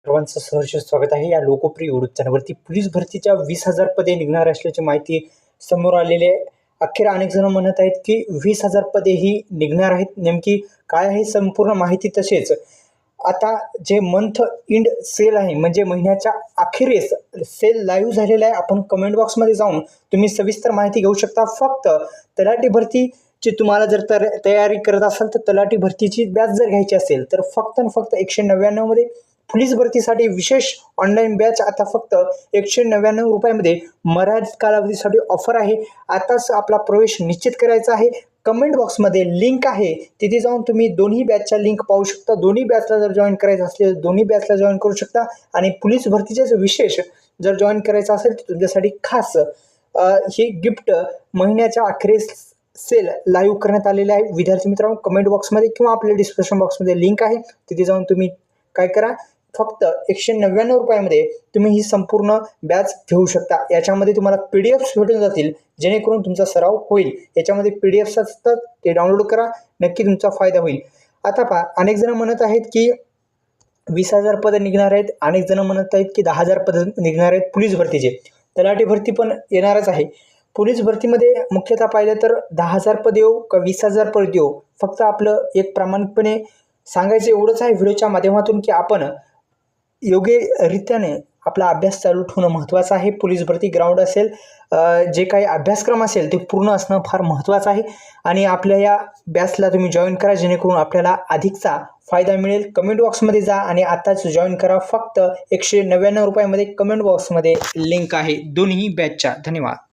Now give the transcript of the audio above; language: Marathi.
सर्वांचं सहर्ष स्वागत आहे या लोकप्रिय यूट्यूब चॅनलवरती. पोलीस भरतीच्या 20,000 पदे निघणार असल्याची माहिती समोर आलेली आहे. अखेर अनेक जण म्हणत आहेत की 20,000 पदे ही निघणार आहेत. नेमकी काय आहे संपूर्ण माहिती, तसेच आता जे मंथ इंड सेल आहे म्हणजे महिन्याच्या अखेरीस सेल लाईव्ह झालेला आहे. आपण कमेंट बॉक्समध्ये जाऊन तुम्ही सविस्तर माहिती घेऊ शकता. फक्त तलाठी भरतीची तुम्हाला जर तयारी करत असाल तर तलाठी भरतीची बॅच जर घ्यायची असेल तर फक्त आणि फक्त 199 मध्ये. पोलीस भरतीसाठी विशेष ऑनलाईन बॅच आता फक्त 199 रुपयामध्ये मर्यादित कालावधीसाठी ऑफर आहे. आताच आपला प्रवेश निश्चित करायचा आहे. कमेंट बॉक्समध्ये लिंक आहे, तिथे जाऊन तुम्ही दोन्ही बॅचच्या लिंक पाहू शकता. दोन्ही बॅचला जर जॉईन करायचं असेल तर दोन्ही बॅचला जॉईन करू शकता. आणि पोलीस भरतीचेच विशेष जर जॉईन करायचं असेल तर तुमच्यासाठी खास ही गिफ्ट महिन्याच्या अखेरीस सेल लाईव्ह करण्यात आलेले आहे. विद्यार्थी मित्रांनो, कमेंट बॉक्समध्ये किंवा आपल्या डिस्क्रिप्शन बॉक्समध्ये लिंक आहे, तिथे जाऊन तुम्ही काय करा, फक्त 199 रुपयामध्ये तुम्ही ही संपूर्ण बॅच घेऊ शकता. याच्यामध्ये तुम्हाला PDF भेटून जातील जेणेकरून तुमचा सराव होईल. याच्यामध्ये PDF असतात, ते डाउनलोड करा, नक्की तुमचा फायदा होईल. आता पहा, अनेक जण म्हणत आहेत की 20,000 पद निघणार आहेत. अनेक जण म्हणत आहेत की 10,000 पद निघणार आहेत पोलीस भरतीचे. तलाठी भरती पण येणारच आहे. पोलीस भरतीमध्ये मुख्यतः पाहिलं तर 10,000 पद येऊ का 20,000 पद येऊ, फक्त आपलं एक प्रामाणिकपणे सांगायचं एवढंच आहे व्हिडिओच्या माध्यमातून की आपण योग्यरित्याने आपला अभ्यास चालू ठेवणं महत्त्वाचं आहे. पोलीस भरती ग्राउंड असेल, जे काही अभ्यासक्रम असेल ते पूर्ण असणं फार महत्त्वाचं आहे. आणि आपल्या या बॅचला तुम्ही जॉईन करा जेणेकरून आपल्याला अधिकचा फायदा मिळेल. कमेंट बॉक्समध्ये जा आणि आताच जॉईन करा. फक्त 199 रुपयामध्ये कमेंट बॉक्समध्ये लिंक आहे दोन्ही बॅचच्या. धन्यवाद.